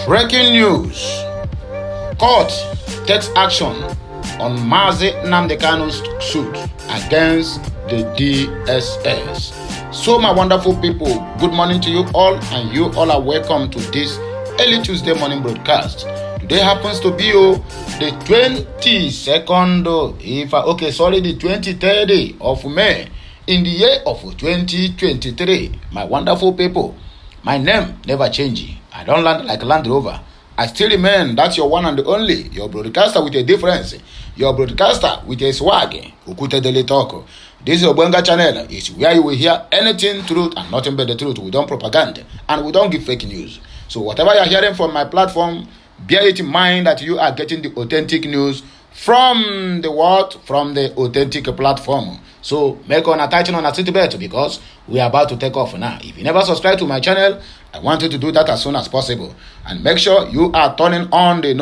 Breaking news. Court takes action on Mazi Nnamdi Kanu's suit against the DSS. So my wonderful people, good morning to you all, and you all are welcome to this early Tuesday morning broadcast. Today happens to be the 23rd, the 23rd of May in the year of 2023. My wonderful people, my name never changes. I don't land like Land Rover. I still remain, that's your one and only, your broadcaster with a difference, your broadcaster with a swag, Ukute Daily Talk. This is your Benga channel. It's where you will hear anything truth and nothing but the truth. We don't propaganda and we don't give fake news. So whatever you're hearing from my platform, bear it in mind that you are getting the authentic news from the what? From the authentic platform. So make on a tighten on a seatbelt because we are about to take off now. If you never subscribe to my channel, I want you to do that as soon as possible. And make sure you are turning on the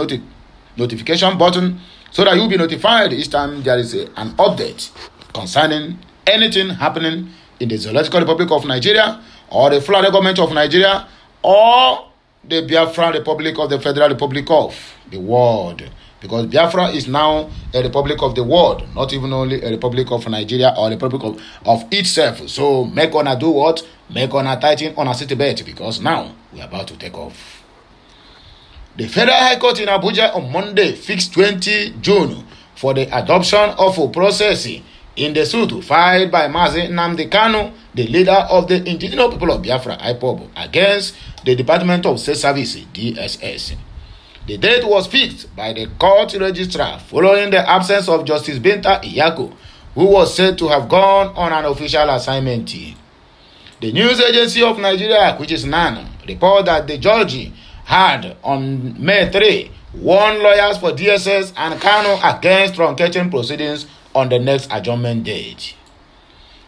notification button so that you'll be notified each time there is an update concerning anything happening in the Zoological Republic of Nigeria or the Federal Government of Nigeria or the Biafra Republic of the Federal Republic of the world. Because Biafra is now a republic of the world, not even only a republic of Nigeria or a republic of itself. So make on a do what? Make on a tighten on a seatbelt because now we are about to take off. The Federal High Court in Abuja on Monday fixed 20 June for the adoption of a process in the suit filed by Mazi Nnamdi Kanu, the leader of the indigenous people of Biafra, IPOB, against the Department of State Service, DSS. The date was fixed by the court registrar following the absence of Justice Binta Iyako, who was said to have gone on an official assignment. The news agency of Nigeria, which is NAN, reported that the judge had on May 3 warned lawyers for DSS and Kanu against truncating proceedings on the next adjournment date.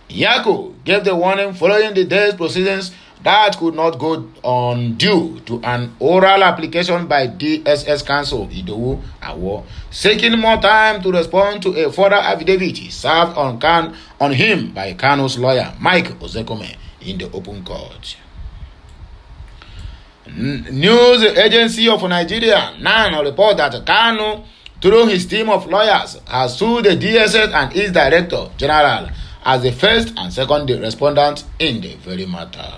Iyako gave the warning following the day's proceedings that could not go on due to an oral application by DSS counsel Idowu Awo, seeking more time to respond to a further affidavit served on him by Kanu's lawyer Mike Ozekome in the open court. News agency of Nigeria now report that Kanu, through his team of lawyers, has sued the DSS and its director general as the first and second respondent in the very matter.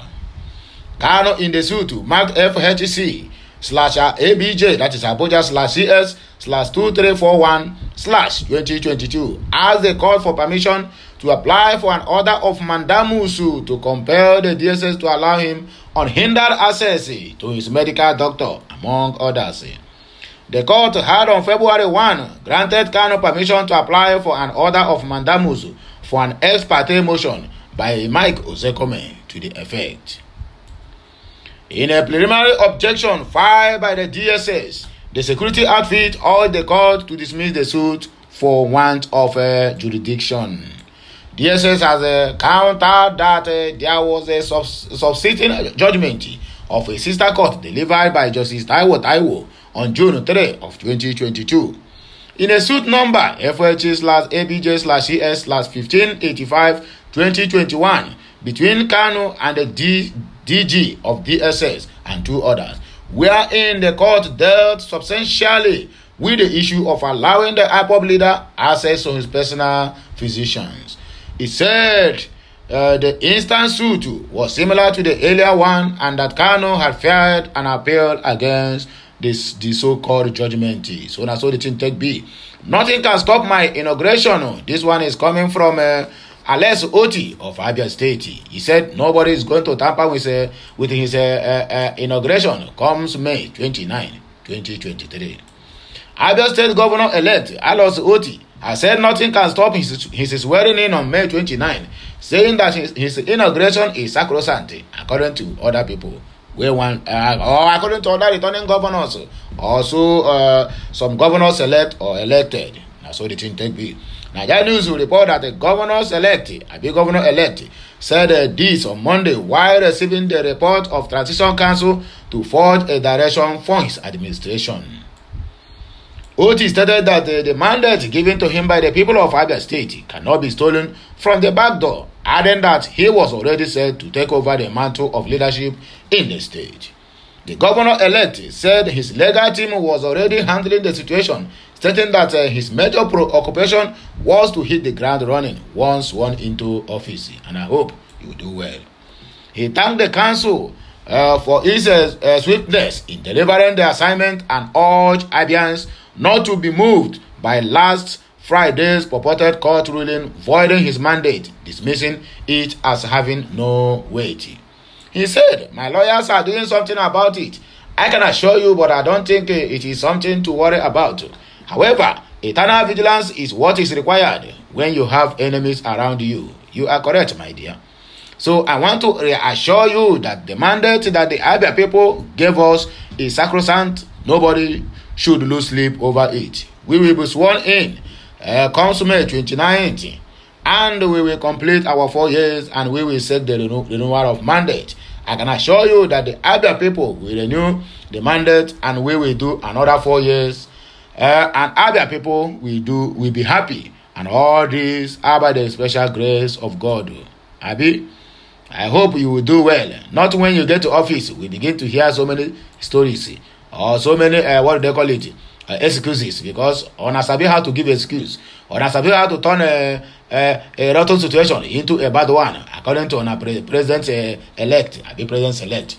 Kanu in the suit marked FHC/ABJ, that is Abuja/CS/2341/2022, as the call for permission to apply for an order of mandamus to compel the DSS to allow him unhindered access to his medical doctor, among others. The court had on February 1 granted Kanu permission to apply for an order of mandamus for an ex parte motion by Mike Ozekome to the effect. In a preliminary objection filed by the DSS, the security outfit urged the court to dismiss the suit for want of jurisdiction. DSS has countered that there was a subsisting judgment of a sister court delivered by Justice Taiwo on June 3 of 2022. In a suit number FH/ABJ/CS/1585/2021 between Kanu and the DG of DSS and two others, wherein the court dealt substantially with the issue of allowing the IPOB leader access to his personal physicians. It said the instant suit was similar to the earlier one and that Kanu had filed an appeal against the so-called judgment. So that's what the thing take be. Nothing can stop my inauguration. This one is coming from Alex Oti of Abia State. He said nobody is going to tamper with his inauguration comes May 29, 2023. Abia State Governor-elect Alex Oti has said nothing can stop his swearing in on May 29, saying that his inauguration is sacrosanct, according to other people. Or according to other returning governors, also some governors elect or elected. That's what the thing take be. Nigeria News will report that the governor-elect said this on Monday while receiving the report of Transition Council to forge a direction for his administration. Oti stated that the mandate given to him by the people of Abia State cannot be stolen from the back door, adding that he was already set to take over the mantle of leadership in the state. The governor-elect said his legal team was already handling the situation, stating that his major preoccupation was to hit the ground running once sworn into office, and I hope he will do well. He thanked the council for its swiftness in delivering the assignment and urged Abians not to be moved by last Friday's purported court ruling voiding his mandate, dismissing it as having no weight. He said, "My lawyers are doing something about it. I can assure you, but I don't think it is something to worry about. However, eternal vigilance is what is required when you have enemies around you." You are correct, my dear. So I want to reassure you that the mandate that the Abia people gave us is sacrosanct. Nobody should lose sleep over it. We will be sworn in May 29th, and we will complete our 4 years, and we will seek the renewal of mandate. I can assure you that the Abia people will renew the mandate, and we will do another 4 years, and Abia people will be happy, and all this are by the special grace of God. Abi, I hope you will do well. Not when you get to office, we begin to hear so many stories or so many what do they call it? Excuses, because on sabi how to give excuse, on sabi how to turn a rotten situation into a bad one, according to president elect, president elect.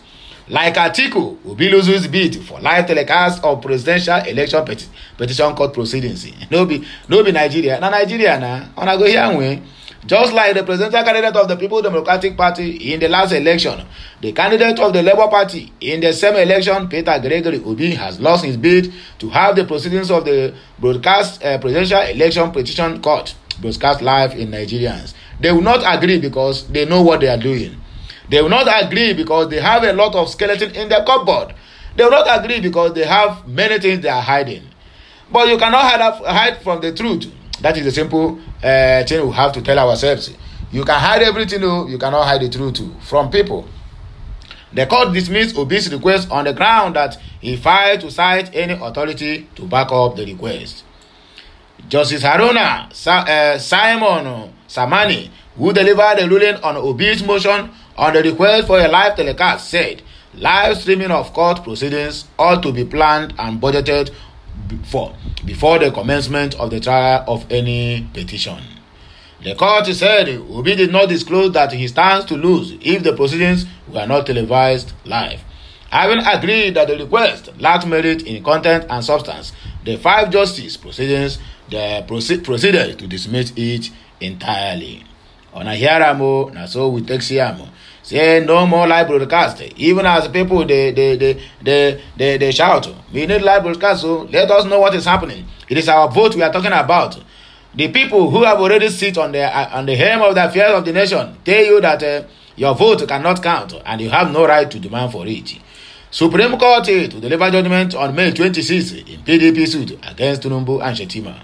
Like Atiku, Obi loses bid for live telecast of presidential election petition court proceedings. No be Nigeria. Na Nigeria na. On go here way. Just like the presidential candidate of the People's Democratic Party in the last election, the candidate of the Labour Party in the same election, Peter Gregory Obi, has lost his bid to have the proceedings of the broadcast presidential election petition court broadcast live in Nigerians. They will not agree because they know what they are doing. They will not agree because they have a lot of skeleton in their cupboard. They will not agree because they have many things they are hiding. But you cannot hide from the truth. That is the simple thing we have to tell ourselves. You can hide everything, you cannot hide the truth from people. The court dismissed Obi's request on the ground that he failed to cite any authority to back up the request. Justice Haruna Simon Samani, who delivered the ruling on Obi's motion on the request for a live telecast, said live streaming of court proceedings ought to be planned and budgeted before the commencement of the trial of any petition. The court said Obi did not disclose that he stands to lose if the proceedings were not televised live. Having agreed that the request lacked merit in content and substance, the 5 justice proceedings proceeded to dismiss it entirely. On a hearamo, na so we take siamo. Say no more live broadcast. Even as people they shout, we need live broadcast, so let us know what is happening. It is our vote we are talking about. The people who have already sit on the helm of the affairs of the nation tell you that your vote cannot count and you have no right to demand for it. Supreme Court to deliver judgment on May 26 in PDP suit against Tinubu and Shetima.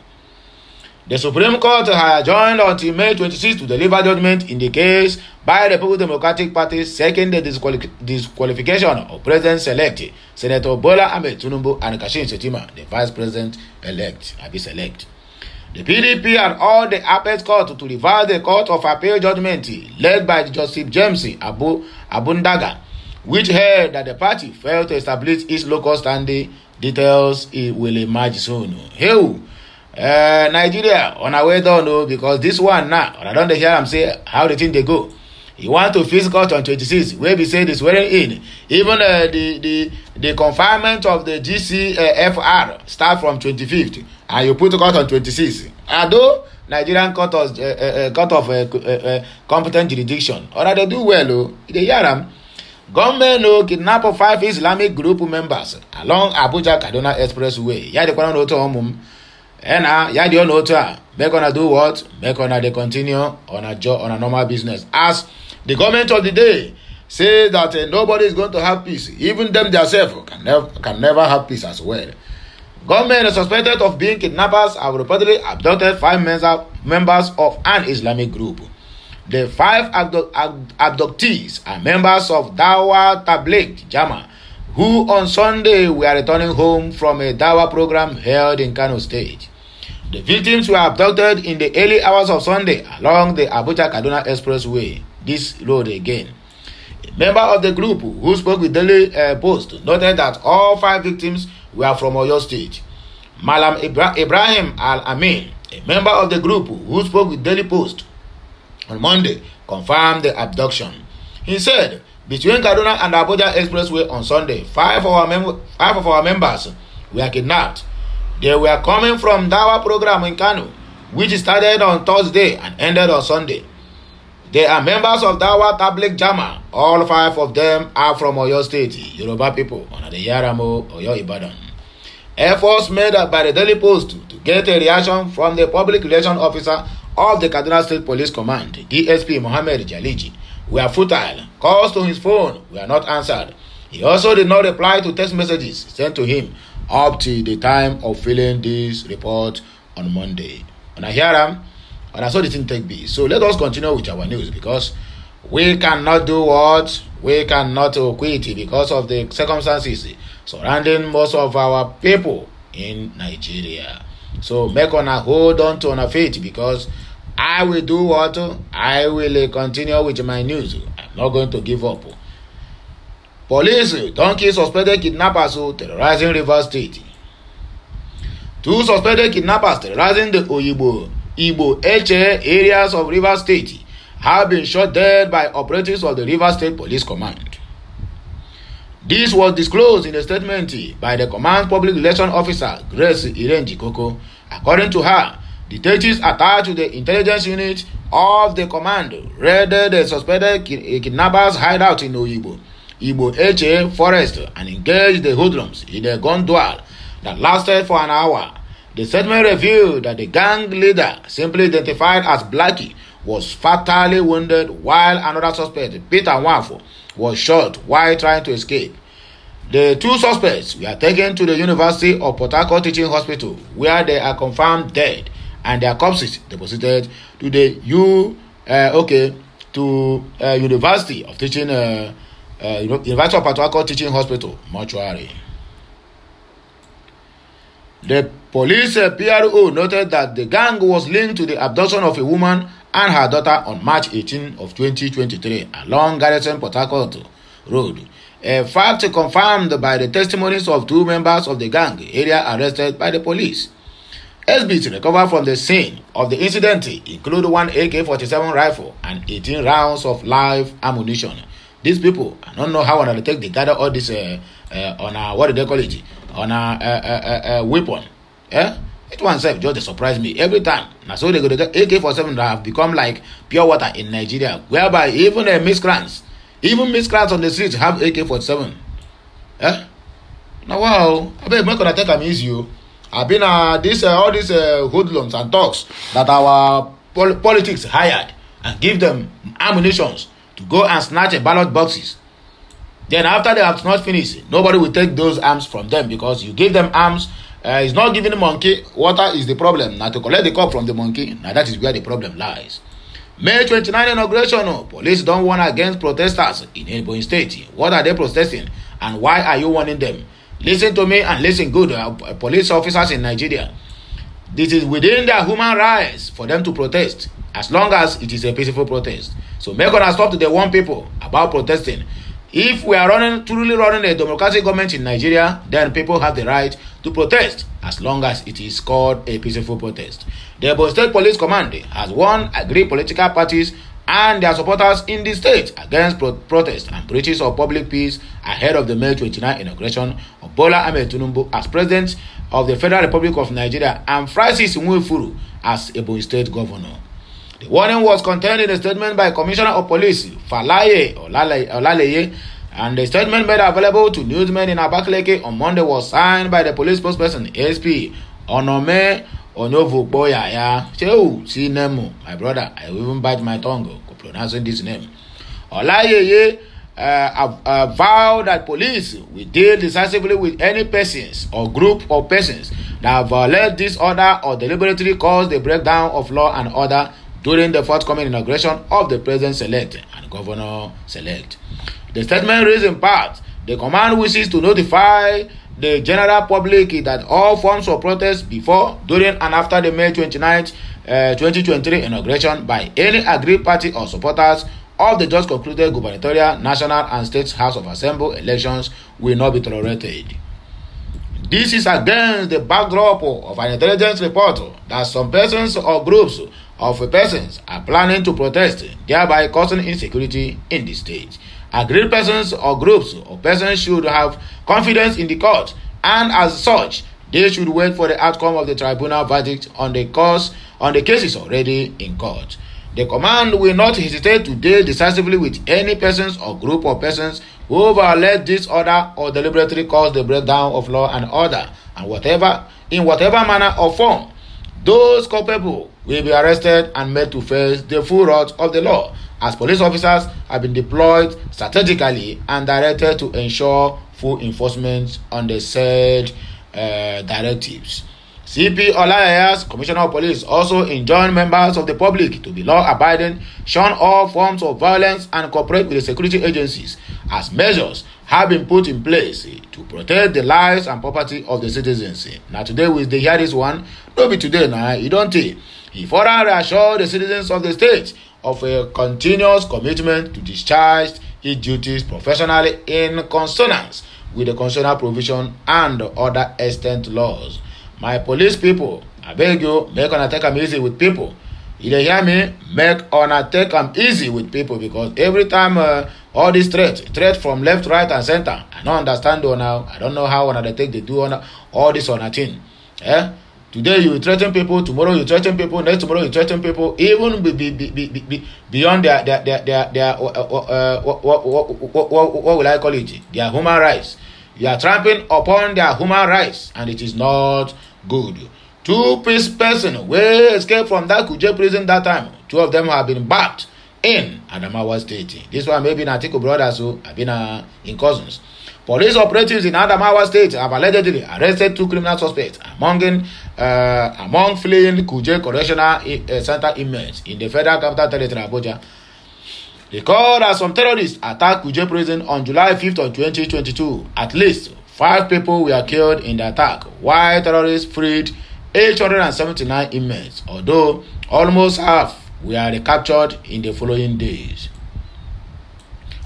The Supreme Court has adjourned until May 26 to deliver judgment in the case by the People's Democratic Party seeking the disqualification of President-elect Senator Bola Ahmed Tinubu and Kashim Shettima, the Vice President-elect, Abis-elect. The PDP and all the appellate court to reverse the Court of Appeal judgment led by Justice James Abundaga, which held that the party failed to establish its local standing. Details will emerge soon. Hey, Nigeria on our way down, because this one now, I don't hear him say how the thing they go. You want to fix court on 26, where we say this swearing in. Even the confinement of the GCFR start from 25th, and you put the court on 26. Although Nigerian court of competent jurisdiction, or they do well, they hear them. Government kidnap 5 Islamic group members along Abuja Kaduna Expressway. Yeah, they can't know and yeah, they don't know they're gonna do what? They're gonna they continue on a normal business. As the government of the day say that nobody is going to have peace, even them themselves can never have peace as well. Government is suspected of being kidnappers have reportedly abducted 5 members of an Islamic group. The 5 abductees are members of Dawa Tabligh Jama, who on Sunday were returning home from a Dawa program held in Kano State. The victims were abducted in the early hours of Sunday along the Abuja Kaduna Expressway, this road again. member of the group who spoke with Daily Post noted that all 5 victims were from Oyo State. Malam Ibrahim Al-Amin, a member of the group who spoke with Daily Post on Monday, confirmed the abduction. He said, between Kaduna and Abuja Expressway on Sunday, 5 of our members were kidnapped. They were coming from Dawa program in Kano, which started on Thursday and ended on Sunday. They are members of Dawa Tabligh Jama. All 5 of them are from Oyo State, Yoruba people, on the Yaramo, Oyo Ibadan. Efforts made by the Daily Post to get a reaction from the public relations officer of the Kaduna State Police Command, DSP Mohammed Jaliji, were futile. Calls to his phone were not answered. He also did not reply to text messages sent to him up to the time of filing this report on Monday. And I hear him, and I saw the thing take be. So let us continue with our news, because we cannot do what? We cannot quit because of the circumstances surrounding most of our people in Nigeria. So make una hold on to our faith, because I will do what? I will continue with my news. I'm not going to give up. Police don't kill suspected kidnappers terrorizing Rivers State. 2 suspected kidnappers terrorizing the Igbo Eche areas of Rivers State have been shot dead by operatives of the Rivers State Police Command. This was disclosed in a statement by the command public relations officer, Grace Irenjikoko. According to her, detectives attached to the intelligence unit of the command raided the suspected kidnappers' hideout in Igbo Eche forest and engaged the hoodlums in a gun duel that lasted for an hour. The statement revealed that the gang leader, simply identified as Blackie, was fatally wounded, while another suspect, Peter Nwafo, was shot while trying to escape. The 2 suspects were taken to the University of Port Harcourt Teaching Hospital, where they are confirmed dead, and their corpses deposited to the University of Teaching University of Port Harcourt Teaching Hospital mortuary. The police PRO noted that the gang was linked to the abduction of a woman and her daughter on March 18 of 2023 along Garrison Port Harcourt Road. A fact confirmed by the testimonies of 2 members of the gang area arrested by the police. Exhibits recovered from the scene of the incident include 1 AK-47 rifle and 18 rounds of live ammunition. These people, I don't know how they take they gather all this on a, what do they call it, on a weapon. It one self just surprise me every time. Now so they go to get AK-47 that have become like pure water in Nigeria, whereby even miscreants on the streets have AK-47. Now wow, I bet I'm gonna take them easy. I've been all these hoodlums and talks that our politics hired and give them ammunitions to go and snatch ballot boxes. Then after they have not finished, nobody will take those arms from them, because you give them arms. It's not giving the monkey water is the problem. Now to collect the cup from the monkey, now that is where the problem lies. May 29 inauguration, police don't warn against protesters in Ebonyi State. What are they protesting, and why are you warning them? Listen to me and listen good, police officers in Nigeria. This is within their human rights for them to protest, as long as it is a peaceful protest. So make us stop to the warn people about protesting. If we are truly running a democratic government in Nigeria, then people have the right to protest, as long as it is called a peaceful protest. The Ebonyi State Police Command has warned agreed political parties and their supporters in the state against protest and breaches of public peace ahead of the May 29 inauguration of Bola Ahmed Tinubu as President of the Federal Republic of Nigeria and Francis Nwifuru as Ebonyi State Governor. The warning was contained in a statement by Commissioner of Police Falaye Olaleye, and the statement made available to newsmen in Abakaliki on Monday was signed by the police spokesperson ASP Onome Onyovuboyaya. See name, my brother, I will even bite my tongue pronouncing this name. Olaleye vowed that police will deal decisively with any persons or group of persons that violate this order or deliberately cause the breakdown of law and order during the forthcoming inauguration of the President-elect and Governor-select. The statement reads in part, the command wishes to notify the general public that all forms of protest before, during, and after the May 29, 2023 inauguration by any aggrieved party or supporters of the just concluded gubernatorial, national, and state House of Assembly elections will not be tolerated. This is against the backdrop of an intelligence report that some persons or groups of persons are planning to protest, thereby causing insecurity in the state. Agreed persons or groups of persons should have confidence in the court, and as such, they should wait for the outcome of the tribunal verdict on the cases already in court. The command will not hesitate to deal decisively with any persons or group of persons who violate this order or deliberately cause the breakdown of law and order, and in whatever manner or form. Those culpable will be arrested and made to face the full wrath of the law, as police officers have been deployed strategically and directed to ensure full enforcement on the said directives. CP Olayas, Commissioner of Police, also enjoined members of the public to be law-abiding, shun all forms of violence, and cooperate with the security agencies, as measures have been put in place to protect the lives and property of the citizens. Now today we hear this one, no be today now, you don't think. He further reassured the citizens of the state of a continuous commitment to discharge his duties professionally in consonance with the constitutional provision and other extant laws. My police people, I beg you, make una take them easy with people. You dey hear me? Make una take them easy with people, because every time all these threat from left, right, and center, I don't understand now. I don't know how they take they do all this on a thing. Today you threaten people, tomorrow you threaten people, next tomorrow you threaten people, even beyond their what will I call it? Their human rights. You are trampling upon their human rights, and it is not good. Two persons were escaped from that Kuje prison that time. Two of them have been backed in Adamawa State. This one maybe in Atiku brothers who have been in cousins. Police operatives in Adamawa State have allegedly arrested two criminal suspects among fleeing Kuje Correctional Center inmates in the Federal Capital Territory, Abuja. Recalled that some terrorists attacked Kuje prison on July 5th of 2022. At least 5 people were killed in the attack, while terrorists freed 879 inmates, although almost half were recaptured in the following days.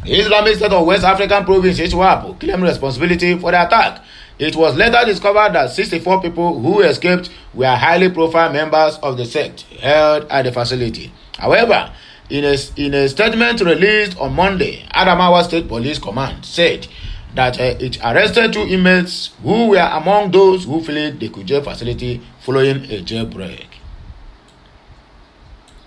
The Islamic State of West African Province, ISWAP, claimed responsibility for the attack. It was later discovered that 64 people who escaped were highly profile members of the sect held at the facility. However, in a statement released on Monday, Adamawa State Police Command said that it arrested 2 inmates who were among those who fled the Kuje facility following a jailbreak.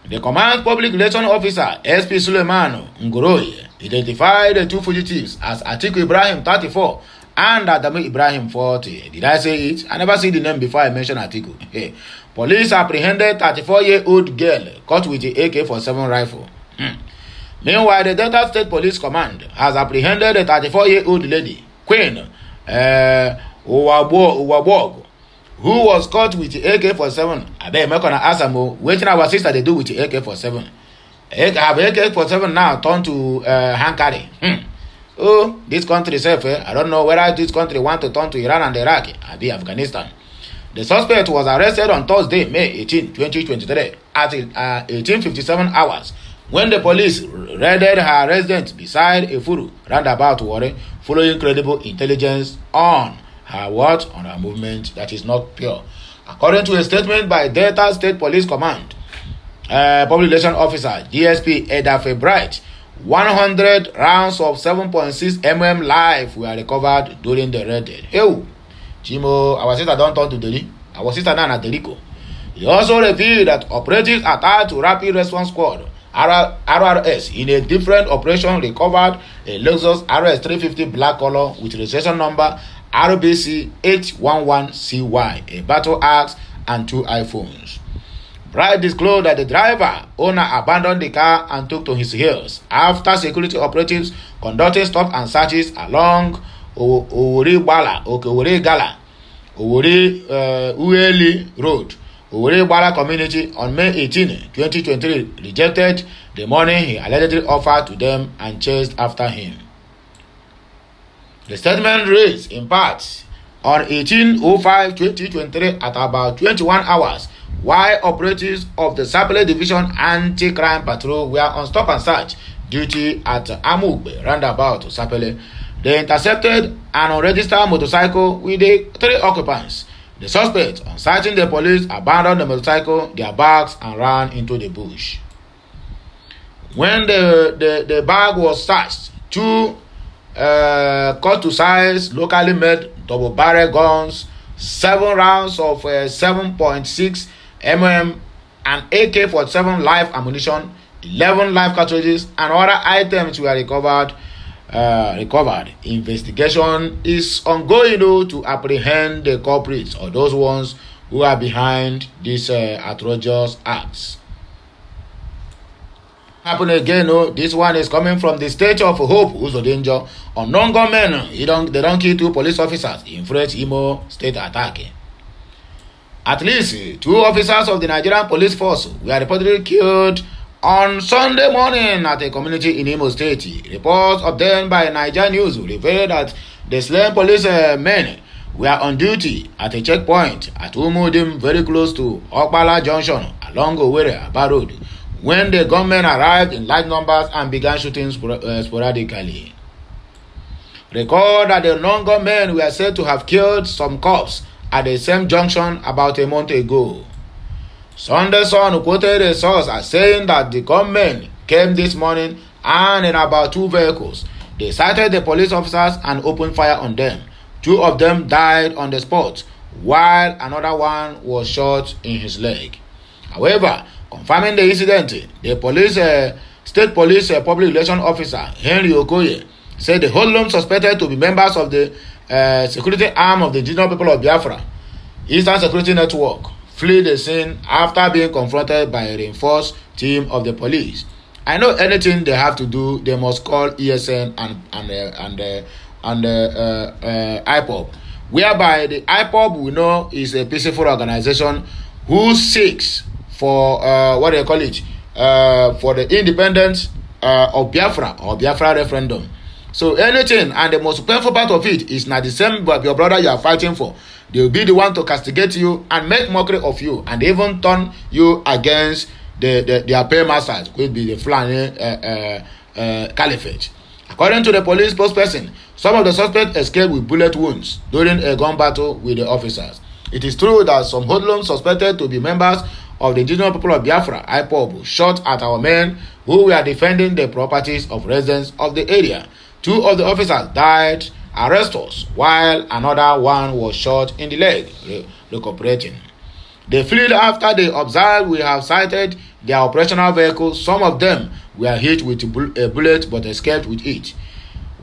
The command public relations officer, SP Suleiman Ngoroye, identified the 2 fugitives as Atiku Ibrahim, 34, and Adamu Ibrahim, 40. Did I say it? I never see the name before I mentioned Atiku. Hey. Police apprehended 34-year-old girl caught with the AK-47 rifle. Meanwhile, the Delta State Police Command has apprehended a 34-year-old lady, Queen Uwabog, who was caught with the AK-47. I bet I'm going to ask them, what our sister they do with the AK-47? Have AK-47 now turned to hand carry. Oh, this country safe. I don't know whether this country want to turn to Iran and Iraq. I be Afghanistan. The suspect was arrested on Thursday, May 18, 2023, at 18:57 hours, when the police raided her residence beside a Furu roundabout Warri, following credible intelligence on her on her movement that is not pure. According to a statement by Delta State Police Command, Public Relations Officer DSP Edafe Bright, 100 rounds of 7.6 mm live were recovered during the raid. Ew. Chimo, our sister don't turn to Delhi. Our sister now at Delico. He also revealed that operatives attached to Rapid Response Squad, RRS, in a different operation recovered a Lexus RS 350 black color with registration number RBC 811CY, a battle axe, and 2 iPhones. Bright disclosed that the owner abandoned the car and took to his heels after security operatives conducted stop and searches along Ueli Road, Owori Gbala community on May 18, 2023, rejected the money he allegedly offered to them and chased after him. The statement reads in part, on 18/05/2023 at about 21 hours, while operatives of the Sapele Division Anti-Crime Patrol were on stop and search duty at Amugbe roundabout Sapele. They intercepted an unregistered motorcycle with the 3 occupants. The suspects, on sighting the police, abandoned the motorcycle, their bags, and ran into the bush. When the bag was searched, 2 cut-to-size locally made double-barrel guns, 7 rounds of 7.6 mm and AK-47 live ammunition, 11 live cartridges, and other items were recovered. Investigation is ongoing to apprehend the culprits or those ones who are behind these atrocious acts. Happen again, this one is coming from the state of Hope, Uzodinjo. Unknown gunmen, they don't kill 2 police officers in Fresh Imo State attack. At least 2 officers of the Nigerian police force were reportedly killed on Sunday morning at a community in Imo State. Reports obtained by Niger News revealed that the slain police men were on duty at a checkpoint at Umudim, very close to Okpala Junction along Owerri Aba Road, when the gunmen arrived in large numbers and began shooting sporadically. Recall that the known gunmen were said to have killed some cops at the same junction about a month ago. Sunday Sun quoted a source as saying that the gunmen came this morning and in about 2 vehicles. They sighted the police officers and opened fire on them. 2 of them died on the spot, while another one was shot in his leg. However, confirming the incident, the state police public relations officer Henry Okoye said the hoodlum suspected to be members of the security arm of the Indigenous People of Biafra, Eastern Security Network, flee the scene after being confronted by a reinforced team of the police. I know anything they have to do, they must call ESN and IPOB, whereby the IPOB we know is a peaceful organization who seeks for for the independence of Biafra or Biafra referendum. So anything, and the most painful part of it is not the same but your brother you are fighting for. They will be the one to castigate you and make mockery of you, and even turn you against their paymasters, could be the Fulani Caliphate. According to the police spokesperson, some of the suspects escaped with bullet wounds during a gun battle with the officers. It is true that some hoodlums suspected to be members of the Indigenous People of Biafra, IPOB, shot at our men who were defending the properties of residents of the area. 2 of the officers died arrestos, while another one was shot in the leg, recuperating. They fled after they observed we have sighted their operational vehicles. Some of them were hit with a bullet but escaped with it.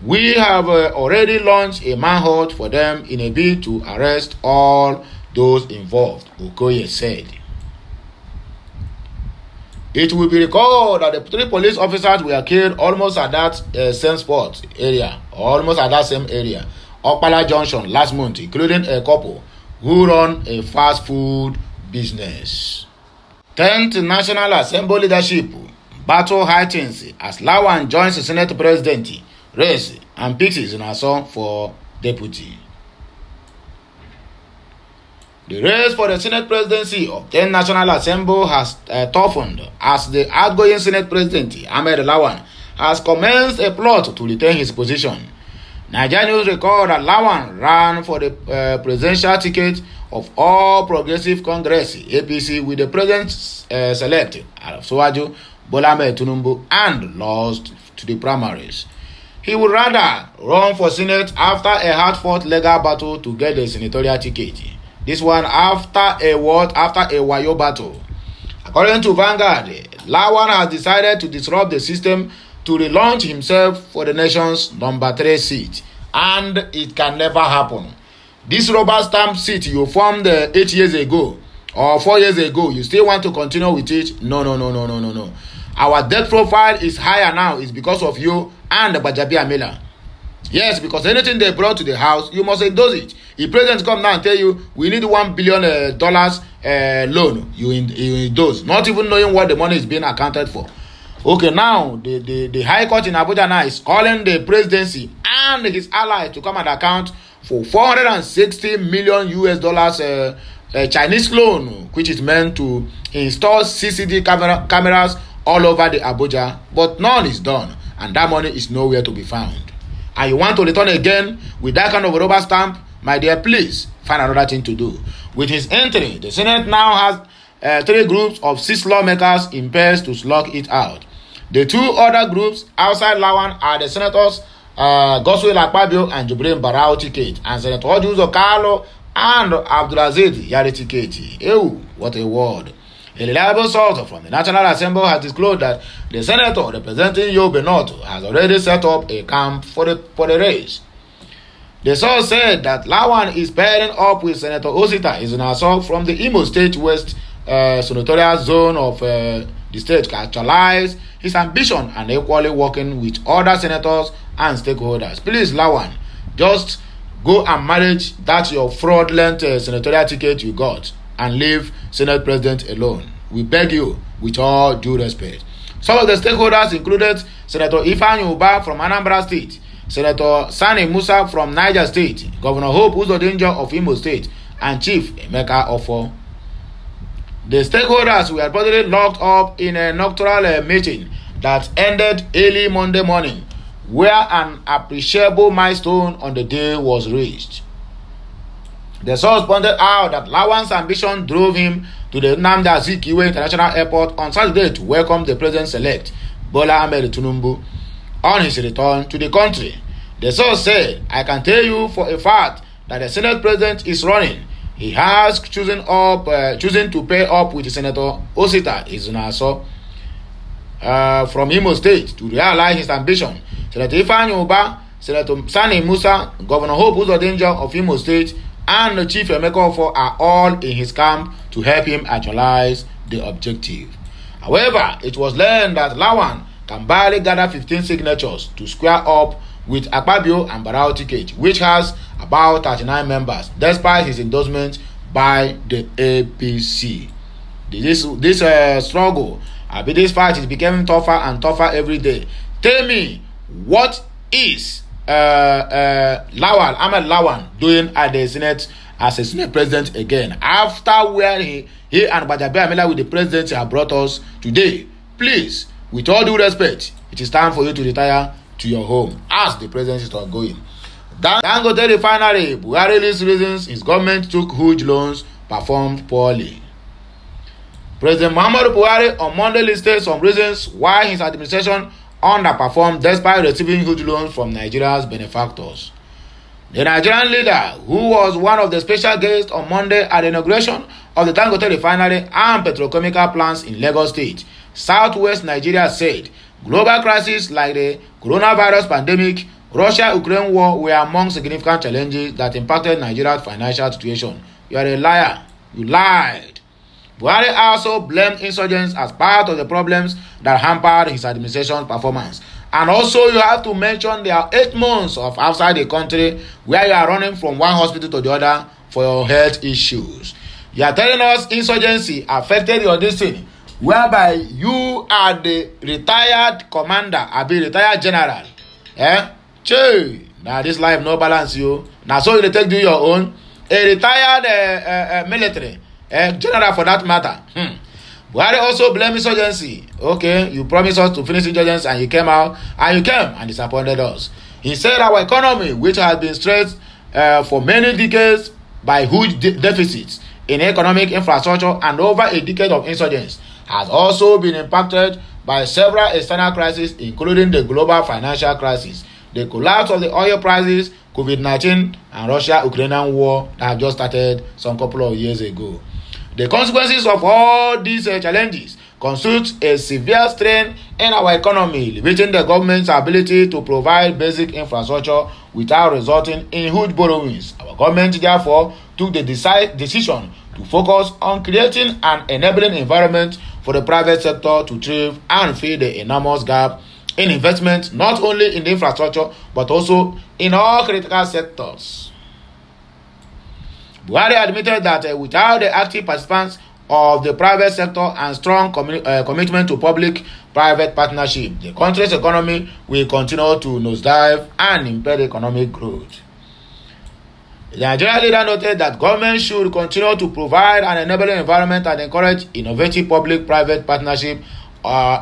We have already launched a manhunt for them in a bid to arrest all those involved, Okoye said. It will be recalled that the 3 police officers were killed almost at that same area, Okpala Junction, last month, including a couple who run a fast food business. 10th National Assembly leadership battle heightens as Lawan joins the Senate President race and picks his son for deputy. The race for the Senate presidency of 10th National Assembly has toughened as the outgoing Senate President, Ahmed Lawan, has commenced a plot to retain his position. Niger News record that Lawan ran for the presidential ticket of All Progressive Congress, APC, with the president-elect, Arafsuwaju Bola Ahmed Tinubu, and lost to the primaries. He would rather run for Senate after a hard-fought legal battle to get the senatorial ticket. This one after a Wayo battle. According to Vanguard, Lawan has decided to disrupt the system to relaunch himself for the nation's number 3 seat, and it can never happen. This rubber stamp seat you formed 8 years ago or 4 years ago, you still want to continue with it? No. Our debt profile is higher now. It's because of you and Bajabi Amila. Yes, because anything they brought to the house, you must endorse it. If president come now and tell you, we need $1 billion loan, you endorse, not even knowing what the money is being accounted for. Okay, now the High Court in Abuja now is calling the presidency and his allies to come and account for $460 million Chinese loan, which is meant to install CCTV cameras all over the Abuja, but none is done. and that money is nowhere to be found. And you want to return again with that kind of rubber stamp, my dear, please find another thing to do. With his entry, the Senate now has 3 groups of 6 lawmakers in pairs to slug it out. The 2 other groups outside Lawan are the Senators Godswill Akpabio and Jibrin Barao Tiketi, and Senator Ojuzo Carlo and Abdulaziz Yari Tiketi. Ew, what a word. A reliable source from the National Assembly has disclosed that the senator representing Yobe North has already set up a camp for the race. The source said that Lawan is pairing up with Senator Osita Izunaso from the Imo State West senatorial zone of the state to actualize his ambition and equally working with other senators and stakeholders. Please, Lawan, just go and manage that your fraudulent senatorial ticket you got and leave Senate President alone. We beg you, with all due respect. Some of the stakeholders included Senator Ifeanyi Uba from Anambra State, Senator Sani Musa from Niger State, Governor Hope Uzodinjo of Imo State, and Chief Emeka Ofo. The stakeholders were reportedly locked up in a nocturnal meeting that ended early Monday morning, where an appreciable milestone on the day was reached. The source pointed out that Lawan's ambition drove him to the Nnamdi Azikiwe International Airport on Saturday to welcome the President-elect, Bola Ahmed Tinubu, on his return to the country. The source said, I can tell you for a fact that the Senate President is running. He has chosen to pair up with Senator Osita Izunaso from Imo State to realize his ambition. Senator Ifeanyi Uba, Senator Sani Musa, Governor Hope Uzodinjo of Imo State, and Chief Emeka Ofo are all in his camp to help him actualize the objective. However, it was learned that Lawan can barely gather 15 signatures to square up with Akpabio and Barao Tiketi, which has about 39 members, despite his endorsement by the APC. This struggle, this fight is becoming tougher and tougher every day. Tell me, what is Ahmed Lawan doing at the Senate as a Senate President again, after where he and Bajabe Amila with the presidency have brought us today? Please, with all due respect, it is time for you to retire to your home as the presidency is ongoing. Dangote Refinery, Buhari lists reasons his government took huge loans, performed poorly. President Muhammadu Buhari on Monday listed some reasons why his administration underperformed despite receiving huge loans from Nigeria's benefactors. The Nigerian leader, who was one of the special guests on Monday at the inauguration of the Dangote Refinery and petrochemical plants in Lagos State, Southwest Nigeria, said global crises like the coronavirus pandemic, Russia-Ukraine war were among significant challenges that impacted Nigeria's financial situation. You are a liar. You lied. Buhari also blamed insurgents as part of the problems that hampered his administration's performance. And also you have to mention there are 8 months of outside the country where you are running from one hospital to the other for your health issues. You are telling us insurgency affected your destiny, whereby you are the retired commander, retired general. Now this life no balance you. Now so you take do your own. A retired military general for that matter. Buhari also blamed insurgency. Okay, you promised us to finish insurgency and you came out and you came and disappointed us. He said our economy, which has been stressed for many decades by huge deficits in economic infrastructure and over a decade of insurgents, has also been impacted by several external crises, including the global financial crisis, the collapse of the oil prices, COVID-19, and Russia-Ukrainian war that have just started some couple of years ago. The consequences of all these challenges constitute a severe strain in our economy, limiting the government's ability to provide basic infrastructure without resulting in huge borrowings. Our government therefore took the decision to focus on creating an enabling environment for the private sector to thrive and fill the enormous gap in investment, not only in the infrastructure but also in all critical sectors. Buhari admitted that without the active participants of the private sector and strong commitment to public-private partnership, the country's economy will continue to nosedive and impede economic growth. The Nigerian leader noted that government should continue to provide an enabling environment and encourage innovative public-private partnership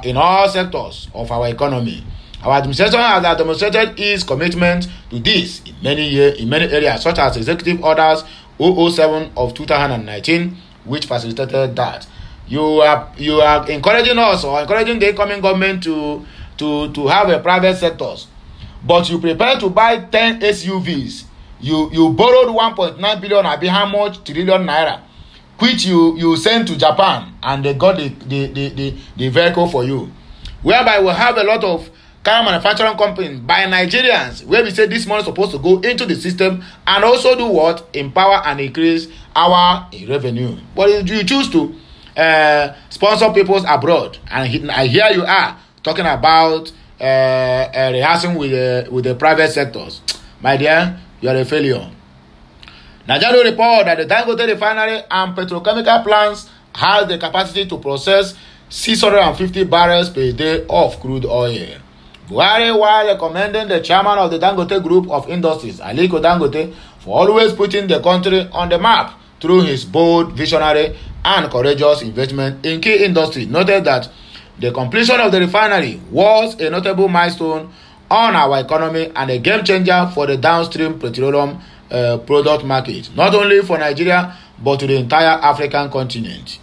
in all sectors of our economy. Our administration has demonstrated its commitment to this in many areas, such as Executive Orders 007 of 2019, which facilitated that. You are encouraging us or encouraging the incoming government to have a private sectors, but you prepare to buy 10 SUVs. You borrowed 1.9 billion, abi how much trillion naira, which you sent to Japan, and they got the vehicle for you, whereby we have a lot of car manufacturing companies by Nigerians where we say this money is supposed to go into the system and also do what? Empower and increase our revenue. But you choose to sponsor people abroad, and here you are talking about rehearsing with the private sectors. My dear, you are a failure. Nigeria report that the Dangote refinery and petrochemical plants has the capacity to process 650 barrels per day of crude oil. Buhari, while recommending the chairman of the Dangote Group of Industries, Aliko Dangote, for always putting the country on the map through his bold, visionary, and courageous investment in key industry, noted that the completion of the refinery was a notable milestone on our economy and a game changer for the downstream petroleum product market, not only for Nigeria but to the entire African continent.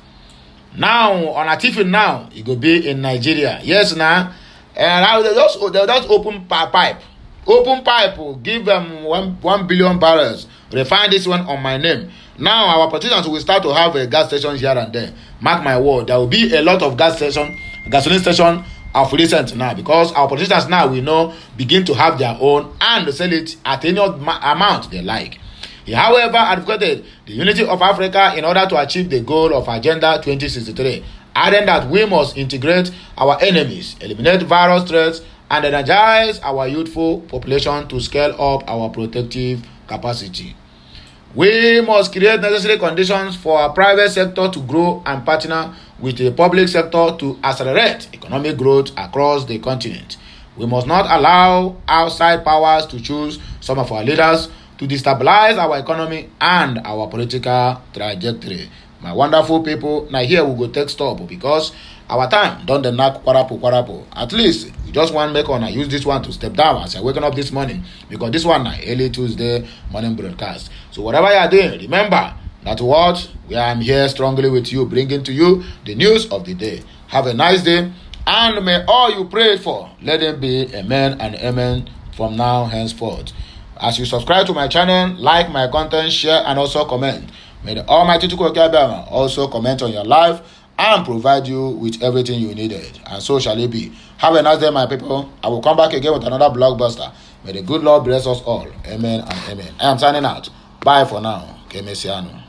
Now, on a tiffin now, it will be in Nigeria. Yes, now. And now they just open pipe. Open pipe will give them 1 billion barrels. Refine this one on my name. Now our politicians will start to have a gas stations here and there. Mark my word, there will be a lot of gasoline station of recent now, because our politicians now we know begin to have their own and sell it at any amount they like. He, however, advocated the unity of Africa in order to achieve the goal of Agenda 2063. Adding that we must integrate our enemies, eliminate virus threats, and energize our youthful population to scale up our protective capacity. We must create necessary conditions for our private sector to grow and partner with the public sector to accelerate economic growth across the continent. We must not allow outside powers to choose some of our leaders to destabilize our economy and our political trajectory. My wonderful people, now here we go take stop because our time don't knock kwarapo. At least we just want to make on I use this one to step down as I waking up this morning, because this one now early Tuesday morning broadcast. So whatever you are doing, remember that what we are here strongly with you, bringing to you the news of the day. Have a nice day, and may all you pray for let them be amen and amen from now henceforth. As you subscribe to my channel, like my content, share, and also comment. May the Almighty Chukwuka also comment on your life and provide you with everything you needed. And so shall it be. Have a nice day, my people. I will come back again with another blockbuster. May the good Lord bless us all. Amen and amen. I am signing out. Bye for now. Kemesiano.